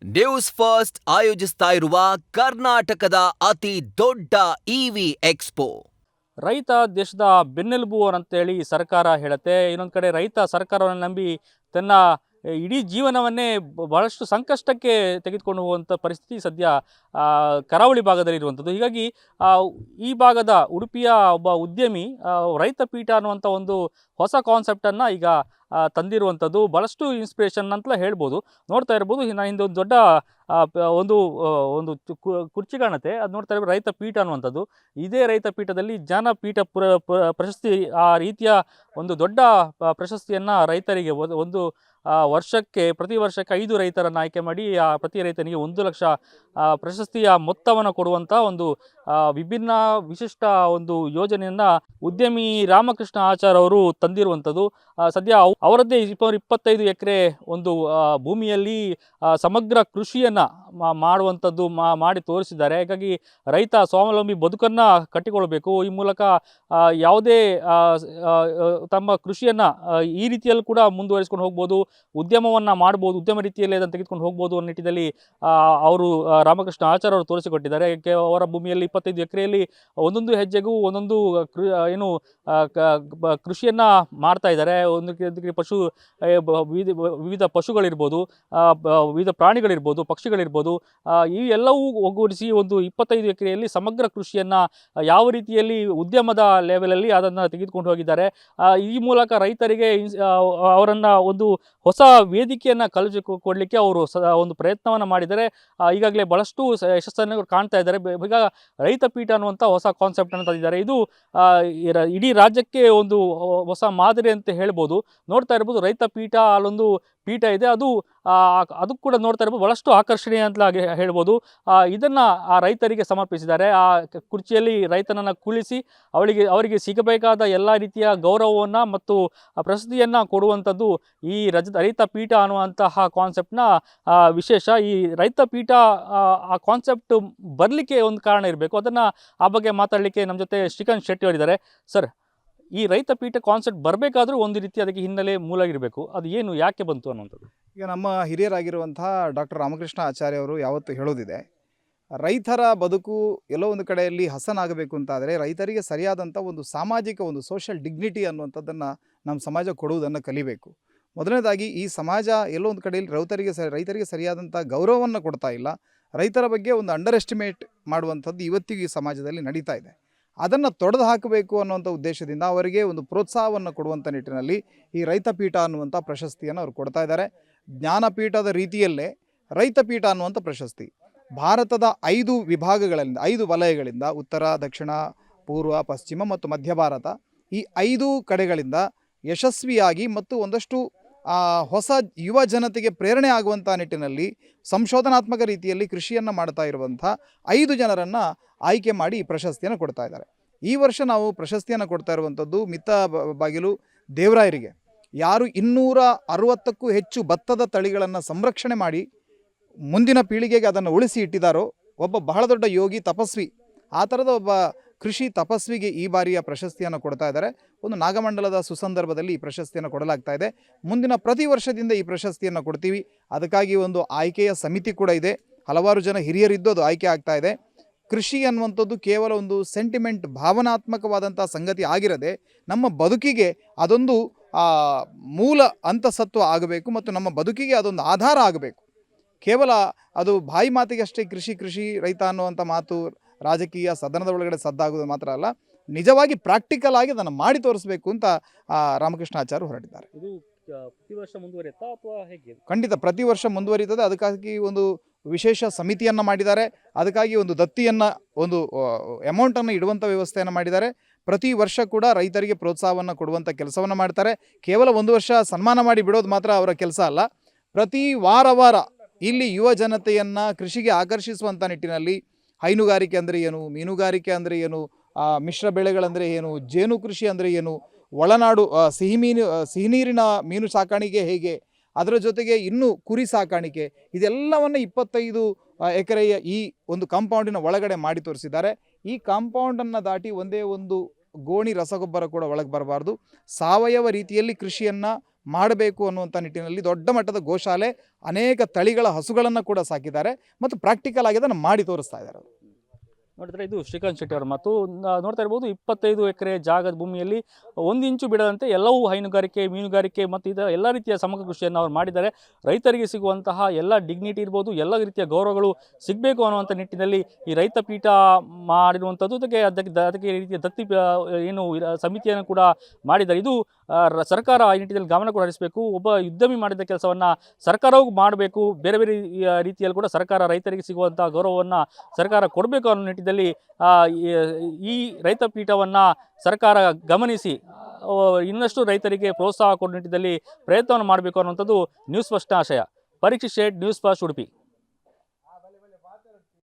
News first ಆಯೋಜಿಸ್ತಾ ಇರುವ ಕರ್ನಾಟಕದ ಅತಿ ದೊಡ್ಡ ಇವಿ ಎಕ್ಸ್ಪೋ. ರೈತ ದೇಶದ ಬೆನ್ನೆಲುಬು ಅಂತೇಳಿ ಸರ್ಕಾರ ಹೇಳುತ್ತೆ. ಇನ್ನೊಂದು ಕಡೆ ರೈತ ಸರ್ಕಾರವನ್ನು ನಂಬಿ ತನ್ನ ಇಡೀ ಜೀವನವನ್ನೇ ಬಹಳಷ್ಟು ಸಂಕಷ್ಟಕ್ಕೆ ತೆಗೆದುಕೊಂಡು ಹೋಗುವಂಥ ಪರಿಸ್ಥಿತಿ ಸದ್ಯ ಕರಾವಳಿ ಭಾಗದಲ್ಲಿ ಇರುವಂಥದ್ದು. ಹೀಗಾಗಿ ಈ ಭಾಗದ ಉಡುಪಿಯ ಒಬ್ಬ ಉದ್ಯಮಿ ರೈತ ಪೀಠ ಅನ್ನುವಂಥ ಒಂದು ಹೊಸ ಕಾನ್ಸೆಪ್ಟನ್ನು ಈಗ ತಂದಿರುವಂಥದ್ದು ಭಾಳಷ್ಟು ಇನ್ಸ್ಪಿರೇಷನ್ ಅಂತಲೇ ಹೇಳ್ಬೋದು. ನೋಡ್ತಾ ಇರ್ಬೋದು, ಹಿಂದೆ ಒಂದು ದೊಡ್ಡ ಒಂದು ಒಂದು ಕುರ್ಚಿ ಕಾಣುತ್ತೆ, ಅದು ನೋಡ್ತಾ ಇರ್ಬೋದು ರೈತ ಪೀಠ ಅನ್ನುವಂಥದ್ದು. ಇದೇ ರೈತ ಪೀಠದಲ್ಲಿ ಜ್ಞಾನಪೀಠ ಪ್ರಶಸ್ತಿ, ಆ ರೀತಿಯ ಒಂದು ದೊಡ್ಡ ಪ್ರಶಸ್ತಿಯನ್ನು ರೈತರಿಗೆ ಒಂದು ವರ್ಷಕ್ಕೆ ಪ್ರತಿ ವರ್ಷಕ್ಕೆ 5 ರೈತರನ್ನು ಆಯ್ಕೆ ಮಾಡಿ ಪ್ರತಿ ರೈತನಿಗೆ 1 ಲಕ್ಷ ಪ್ರಶಸ್ತಿಯ ಮೊತ್ತವನ್ನು ಕೊಡುವಂಥ ಒಂದು ವಿಭಿನ್ನ ವಿಶಿಷ್ಟ ಒಂದು ಯೋಜನೆಯನ್ನು ಉದ್ಯಮಿ ರಾಮಕೃಷ್ಣ ಆಚಾರ್ ಅವರು ತಂದಿರುವಂಥದ್ದು. ಸದ್ಯ ಅವರದ್ದೇ 25 ಎಕರೆ ಒಂದು ಭೂಮಿಯಲ್ಲಿ ಸಮಗ್ರ ಕೃಷಿಯನ್ನು ಮಾಡುವಂಥದ್ದು ಮಾಡಿ ತೋರಿಸಿದ್ದಾರೆ. ಹಾಗಾಗಿ ರೈತ ಸ್ವಾವಲಂಬಿ ಬದುಕನ್ನು ಕಟ್ಟಿಕೊಳ್ಬೇಕು, ಈ ಮೂಲಕ ಯಾವುದೇ ತಮ್ಮ ಕೃಷಿಯನ್ನು ಈ ರೀತಿಯಲ್ಲಿ ಕೂಡ ಮುಂದುವರಿಸ್ಕೊಂಡು ಹೋಗ್ಬೋದು, ಉದ್ಯಮವನ್ನು ಮಾಡ್ಬೋದು, ಉದ್ಯಮ ರೀತಿಯಲ್ಲಿ ಅದನ್ನು ತೆಗೆದುಕೊಂಡು ಹೋಗ್ಬೋದು ಅನ್ನೋ ನಿಟ್ಟಿನಲ್ಲಿ ಅವರು ರಾಮಕೃಷ್ಣ ಆಚಾರ್ ಅವರು ತೋರಿಸಿಕೊಟ್ಟಿದ್ದಾರೆ. ಅವರ ಭೂಮಿಯಲ್ಲಿ 25 ಎಕರೆಯಲ್ಲಿ ಒಂದೊಂದು ಹೆಜ್ಜೆಗೂ ಒಂದೊಂದು ಕೃಷಿಯನ್ನು ಮಾಡ್ತಾ ಇದ್ದಾರೆ. ಒಂದು ಪಶು ವಿವಿಧ ಪಶುಗಳಿರ್ಬೋದು, ವಿವಿಧ ಪ್ರಾಣಿಗಳಿರ್ಬೋದು, ಪಕ್ಷಿಗಳಿರ್ಬೋದು, ಈ ಎಲ್ಲವೂ ಒಗ್ಗೂಡಿಸಿ ಒಂದು 25 ಎಕರೆಯಲ್ಲಿ ಸಮಗ್ರ ಕೃಷಿಯನ್ನು ಯಾವ ರೀತಿಯಲ್ಲಿ ಉದ್ಯಮದ ಲೆವೆಲಲ್ಲಿ ಅದನ್ನು ತೆಗೆದುಕೊಂಡು ಹೋಗಿದ್ದಾರೆ. ಈ ಮೂಲಕ ರೈತರಿಗೆ ಅವರನ್ನು ಒಂದು ಹೊಸ ವೇದಿಕೆಯನ್ನು ಕೊಡಲಿಕ್ಕೆ ಅವರು ಒಂದು ಪ್ರಯತ್ನವನ್ನು ಮಾಡಿದ್ದಾರೆ. ಈಗಾಗಲೇ ಬಹಳಷ್ಟು ಯಶಸ್ಸನ್ನು ಕಾಣ್ತಾ ಇದ್ದಾರೆ. ಈಗ ರೈತ ಪೀಠ ಅನ್ನುವಂಥ ಹೊಸ ಕಾನ್ಸೆಪ್ಟನ್ನು ತಂದಿದ್ದಾರೆ. ಇದು ಇಡೀ ರಾಜ್ಯಕ್ಕೆ ಒಂದು ಹೊಸ ಮಾದರಿ ಅಂತ ಹೇಳ್ಬೋದು. ನೋಡ್ತಾ ಇರ್ಬೋದು, ರೈತ ಪೀಠ ಅಲ್ಲೊಂದು ಪೀಠ ಇದೆ, ಅದು ಕೂಡ ನೋಡ್ತಾ ಇರ್ಬೋದು ಬಹಳಷ್ಟು ಆಕರ್ಷಣೀಯ ಅಂತ ಹೇಳ್ಬೋದು. ಇದನ್ನು ಆ ರೈತರಿಗೆ ಸಮರ್ಪಿಸಿದ್ದಾರೆ. ಆ ಕುರ್ಚಿಯಲ್ಲಿ ರೈತನನ್ನು ಕುಳಿಸಿ ಅವರಿಗೆ ಸಿಗಬೇಕಾದ ಎಲ್ಲ ರೀತಿಯ ಗೌರವವನ್ನು ಮತ್ತು ಪ್ರಶಸ್ತಿಯನ್ನು ಕೊಡುವಂಥದ್ದು ಈ ರೈತ ಪೀಠ ಅನ್ನುವಂತಹ ಕಾನ್ಸೆಪ್ಟ್ನ ವಿಶೇಷ. ಈ ರೈತ ಪೀಠ ಆ ಕಾನ್ಸೆಪ್ಟ್ ಬರಲಿಕ್ಕೆ ಒಂದು ಕಾರಣ ಇರಬೇಕು. ಅದನ್ನು ಆ ಬಗ್ಗೆ ಮಾತಾಡಲಿಕ್ಕೆ ನಮ್ಮ ಜೊತೆ ಶ್ರೀಕಾಂತ್ ಶೆಟ್ಟಿ ಅವರಿದ್ದಾರೆ. ಸರ್, ಈ ರೈತ ಪೀಠ ಕಾನ್ಸೆಪ್ಟ್ ಬರಬೇಕಾದ್ರೂ ಒಂದು ರೀತಿ ಅದಕ್ಕೆ ಹಿನ್ನೆಲೆ ಮೂಲ ಇರಬೇಕು. ಅದು ಏನು, ಯಾಕೆ ಬಂತು ಅನ್ನುವಂಥದ್ದು? ಈಗ ನಮ್ಮ ಹಿರಿಯರಾಗಿರುವಂತಹ ಡಾಕ್ಟರ್ ರಾಮಕೃಷ್ಣ ಆಚಾರ್ಯ ಅವರು ಯಾವತ್ತೂ ಹೇಳೋದಿದೆ, ರೈತರ ಬದುಕು ಎಲ್ಲೋ ಒಂದು ಕಡೆಯಲ್ಲಿ ಹಸನಾಗಬೇಕು ಅಂತಾದರೆ ರೈತರಿಗೆ ಸರಿಯಾದಂಥ ಒಂದು ಸಾಮಾಜಿಕ ಒಂದು ಸೋಷಿಯಲ್ ಡಿಗ್ನಿಟಿ ಅನ್ನುವಂಥದ್ದನ್ನು ನಮ್ಮ ಸಮಾಜ ಕೊಡುವುದನ್ನು ಕಲಿಬೇಕು. ಮೊದಲನೇದಾಗಿ ಈ ಸಮಾಜ ಎಲ್ಲೋ ಒಂದು ಕಡೆಯಲ್ಲಿ ರೈತರಿಗೆ ಸರಿಯಾದಂಥ ಗೌರವವನ್ನು ಕೊಡ್ತಾ ಇಲ್ಲ. ರೈತರ ಬಗ್ಗೆ ಒಂದು ಅಂಡರ್ ಎಸ್ಟಿಮೇಟ್ ಮಾಡುವಂಥದ್ದು ಇವತ್ತಿಗೂ ಈ ಸಮಾಜದಲ್ಲಿ ನಡೀತಾ ಇದೆ. ಅದನ್ನು ತೊಡೆದು ಹಾಕಬೇಕು ಅನ್ನುವಂಥ ಉದ್ದೇಶದಿಂದ ಅವರಿಗೆ ಒಂದು ಪ್ರೋತ್ಸಾಹವನ್ನು ಕೊಡುವಂಥ ನಿಟ್ಟಿನಲ್ಲಿ ಈ ರೈತಪೀಠ ಅನ್ನುವಂಥ ಪ್ರಶಸ್ತಿಯನ್ನು ಅವರು ಕೊಡ್ತಾ ಇದ್ದಾರೆ. ಜ್ಞಾನಪೀಠದ ರೀತಿಯಲ್ಲೇ ರೈತಪೀಠ ಅನ್ನುವಂಥ ಪ್ರಶಸ್ತಿ ಭಾರತದ 5 ವಿಭಾಗಗಳಿಂದ, 5 ವಲಯಗಳಿಂದ, ಉತ್ತರ, ದಕ್ಷಿಣ, ಪೂರ್ವ, ಪಶ್ಚಿಮ ಮತ್ತು ಮಧ್ಯ ಭಾರತ, ಈ 5 ಕಡೆಗಳಿಂದ ಯಶಸ್ವಿಯಾಗಿ ಮತ್ತು ಒಂದಷ್ಟು ಹೊಸ ಯುವ ಜನತೆಗೆ ಪ್ರೇರಣೆ ಆಗುವಂಥ ನಿಟ್ಟಿನಲ್ಲಿ ಸಂಶೋಧನಾತ್ಮಕ ರೀತಿಯಲ್ಲಿ ಕೃಷಿಯನ್ನು ಮಾಡ್ತಾ ಇರುವಂಥ 5 ಜನರನ್ನು ಆಯ್ಕೆ ಮಾಡಿ ಈ ಪ್ರಶಸ್ತಿಯನ್ನು ಕೊಡ್ತಾ ಇದ್ದಾರೆ. ಈ ವರ್ಷ ನಾವು ಪ್ರಶಸ್ತಿಯನ್ನು ಕೊಡ್ತಾ ಇರುವಂಥದ್ದು ಮಿತ್ತ ಬಾಗಿಲು ದೇವರಾಯರಿಗೆ. ಯಾರು 260ಕ್ಕೂ ಹೆಚ್ಚು ಭತ್ತದ ತಳಿಗಳನ್ನು ಸಂರಕ್ಷಣೆ ಮಾಡಿ ಮುಂದಿನ ಪೀಳಿಗೆಗೆ ಅದನ್ನು ಉಳಿಸಿ ಇಟ್ಟಿದ್ದಾರೋ, ಒಬ್ಬ ಬಹಳ ದೊಡ್ಡ ಯೋಗಿ, ತಪಸ್ವಿ, ಆ ಥರದ ಒಬ್ಬ ಕೃಷಿ ತಪಸ್ವಿಗೆ ಈ ಬಾರಿಯ ಪ್ರಶಸ್ತಿಯನ್ನು ಕೊಡ್ತಾ ಇದ್ದಾರೆ. ಒಂದು ನಾಗಮಂಡಲದ ಸುಸಂದರ್ಭದಲ್ಲಿ ಈ ಪ್ರಶಸ್ತಿಯನ್ನು ಕೊಡಲಾಗ್ತಾ ಇದೆ. ಮುಂದಿನ ಪ್ರತಿ ವರ್ಷದಿಂದ ಈ ಪ್ರಶಸ್ತಿಯನ್ನು ಕೊಡ್ತೀವಿ. ಅದಕ್ಕಾಗಿ ಒಂದು ಆಯ್ಕೆಯ ಸಮಿತಿ ಕೂಡ ಇದೆ. ಹಲವಾರು ಜನ ಹಿರಿಯರಿದ್ದು ಅದು ಆಯ್ಕೆ ಆಗ್ತಾ ಇದೆ. ಕೃಷಿ ಅನ್ನುವಂಥದ್ದು ಕೇವಲ ಒಂದು ಸೆಂಟಿಮೆಂಟ್, ಭಾವನಾತ್ಮಕವಾದಂಥ ಸಂಗತಿ ಆಗಿರದೆ ನಮ್ಮ ಬದುಕಿಗೆ ಅದೊಂದು ಮೂಲ ಅಂತಸತ್ವ ಆಗಬೇಕು ಮತ್ತು ನಮ್ಮ ಬದುಕಿಗೆ ಅದೊಂದು ಆಧಾರ ಆಗಬೇಕು. ಕೇವಲ ಅದು ಬಾಯಿ ಮಾತಿಗೆ ಅಷ್ಟೇ ಕೃಷಿ ರೈತ ಅನ್ನುವಂಥ ಮಾತು ರಾಜಕೀಯ ಸದನದ ಒಳಗಡೆ ಸದ್ದಾಗೋದು ಮಾತ್ರ ಅಲ್ಲ, ನಿಜವಾಗಿ ಪ್ರಾಕ್ಟಿಕಲ್ ಆಗಿ ಅದನ್ನು ಮಾಡಿ ತೋರಿಸಬೇಕು ಅಂತ ರಾಮಕೃಷ್ಣಾಚಾರ್ಯ ಹೊರಟಿದ್ದಾರೆ. ಇದು ಪ್ರತಿ ವರ್ಷ ಮುಂದುವರಿಯುತ್ತಾ ಅಥವಾ ಹೇಗೆ? ಖಂಡಿತ ಪ್ರತಿ ವರ್ಷ ಮುಂದುವರಿಯುತ್ತದೆ. ಅದಕ್ಕಾಗಿ ಒಂದು ವಿಶೇಷ ಸಮಿತಿಯನ್ನು ಮಾಡಿದ್ದಾರೆ. ಅದಕ್ಕಾಗಿ ಒಂದು ದತ್ತಿಯನ್ನು, ಒಂದು ಅಮೌಂಟನ್ನು ಇಡುವಂಥ ವ್ಯವಸ್ಥೆಯನ್ನು ಮಾಡಿದ್ದಾರೆ. ಪ್ರತಿ ವರ್ಷ ಕೂಡ ರೈತರಿಗೆ ಪ್ರೋತ್ಸಾಹವನ್ನು ಕೊಡುವಂಥ ಕೆಲಸವನ್ನು ಮಾಡ್ತಾರೆ. ಕೇವಲ ಒಂದು ವರ್ಷ ಸನ್ಮಾನ ಮಾಡಿ ಬಿಡೋದು ಮಾತ್ರ ಅವರ ಕೆಲಸ ಅಲ್ಲ. ಪ್ರತಿ ವಾರ ಇಲ್ಲಿ ಯುವ ಜನತೆಯನ್ನು ಕೃಷಿಗೆ ಆಕರ್ಷಿಸುವಂಥ ನಿಟ್ಟಿನಲ್ಲಿ ಹೈನುಗಾರಿಕೆ ಅಂದರೆ ಏನು, ಮೀನುಗಾರಿಕೆ ಅಂದರೆ ಏನು, ಮಿಶ್ರ ಬೆಳೆಗಳಂದರೆ ಏನು, ಜೇನು ಕೃಷಿ ಅಂದರೆ ಏನು, ಒಳನಾಡು ಸಿಹಿನೀರಿನ ಮೀನು ಸಾಕಾಣಿಕೆ ಹೇಗೆ, ಅದರ ಜೊತೆಗೆ ಇನ್ನೂ ಕುರಿ ಸಾಕಾಣಿಕೆ, ಇದೆಲ್ಲವನ್ನು 25 ಎಕರೆಯ ಈ ಒಂದು ಕಾಂಪೌಂಡಿನ ಒಳಗಡೆ ಮಾಡಿ ತೋರಿಸಿದ್ದಾರೆ. ಈ ಕಾಂಪೌಂಡನ್ನು ದಾಟಿ ಒಂದೇ ಒಂದು ಗೋಣಿ ರಸಗೊಬ್ಬರ ಕೂಡ ಒಳಗೆ ಬರಬಾರ್ದು. ಸಾವಯವ ರೀತಿಯಲ್ಲಿ ಕೃಷಿಯನ್ನು ಮಾಡಬೇಕು ಅನ್ನುವಂಥ ನಿಟ್ಟಿನಲ್ಲಿ ದೊಡ್ಡ ಮಟ್ಟದ ಗೋಶಾಲೆ, ಅನೇಕ ತಳಿಗಳ ಹಸುಗಳನ್ನು ಕೂಡ ಸಾಕಿದ್ದಾರೆ ಮತ್ತು ಪ್ರಾಕ್ಟಿಕಲ್ ಆಗಿ ಅದನ್ನು ಮಾಡಿ ತೋರಿಸ್ತಾ ಇದ್ದಾರೆ. ನೋಡಿದ್ರೆ ಇದು ಶ್ರೀಕಾಂತ್ ಶೆಟ್ಟಿ ಅವರ ಮಾತು. ನೋಡ್ತಾ ಇರ್ಬೋದು 25 ಎಕರೆ ಜಾಗದ ಭೂಮಿಯಲ್ಲಿ 1 ಇಂಚು ಬಿಡದಂತೆ ಎಲ್ಲವೂ ಹೈನುಗಾರಿಕೆ, ಮೀನುಗಾರಿಕೆ ಮತ್ತು ಇದರ ಎಲ್ಲ ರೀತಿಯ ಸಮಗ್ರ ಕೃಷಿಯನ್ನು ಅವರು ಮಾಡಿದ್ದಾರೆ. ರೈತರಿಗೆ ಸಿಗುವಂತಹ ಎಲ್ಲ ಡಿಗ್ನಿಟಿ ಇರ್ಬೋದು, ಎಲ್ಲ ರೀತಿಯ ಗೌರವಗಳು ಸಿಗಬೇಕು ಅನ್ನುವಂಥ ನಿಟ್ಟಿನಲ್ಲಿ ಈ ರೈತ ಪೀಠ ಮಾಡಿರುವಂಥದ್ದು. ಅದಕ್ಕೆ ರೀತಿಯ ದತ್ತಿ ಏನು ಸಮಿತಿಯನ್ನು ಕೂಡ ಮಾಡಿದ್ದಾರೆ. ಇದು ಸರ್ಕಾರ ಈ ನಿಟ್ಟಿನಲ್ಲಿ ಗಮನ ಕೂಡ ಹರಿಸಬೇಕು. ಒಬ್ಬ ಉದ್ಯಮಿ ಮಾಡಿದ ಕೆಲಸವನ್ನು ಸರ್ಕಾರವೂ ಮಾಡಬೇಕು. ಬೇರೆ ಬೇರೆ ರೀತಿಯಲ್ಲಿ ಕೂಡ ಸರ್ಕಾರ ರೈತರಿಗೆ ಸಿಗುವಂಥ ಗೌರವವನ್ನು ಸರ್ಕಾರ ಕೊಡಬೇಕು ಅನ್ನೋ ನಿಟ್ಟಿನಲ್ಲಿ ಈ ರೈತ ಪೀಠವನ್ನು ಸರ್ಕಾರ ಗಮನಿಸಿ ಇನ್ನಷ್ಟು ರೈತರಿಗೆ ಪ್ರೋತ್ಸಾಹ ಕೊಡುವ ನಿಟ್ಟಿನಲ್ಲಿ ಪ್ರಯತ್ನವನ್ನು ಮಾಡಬೇಕು ಅನ್ನುವಂಥದ್ದು ನ್ಯೂಸ್ ಫಸ್ಟ್ನ ಆಶಯ. ಪರೀಕ್ಷಿತ್ ಶೇಟ್, ನ್ಯೂಸ್ ಫಸ್ಟ್, ಉಡುಪಿ.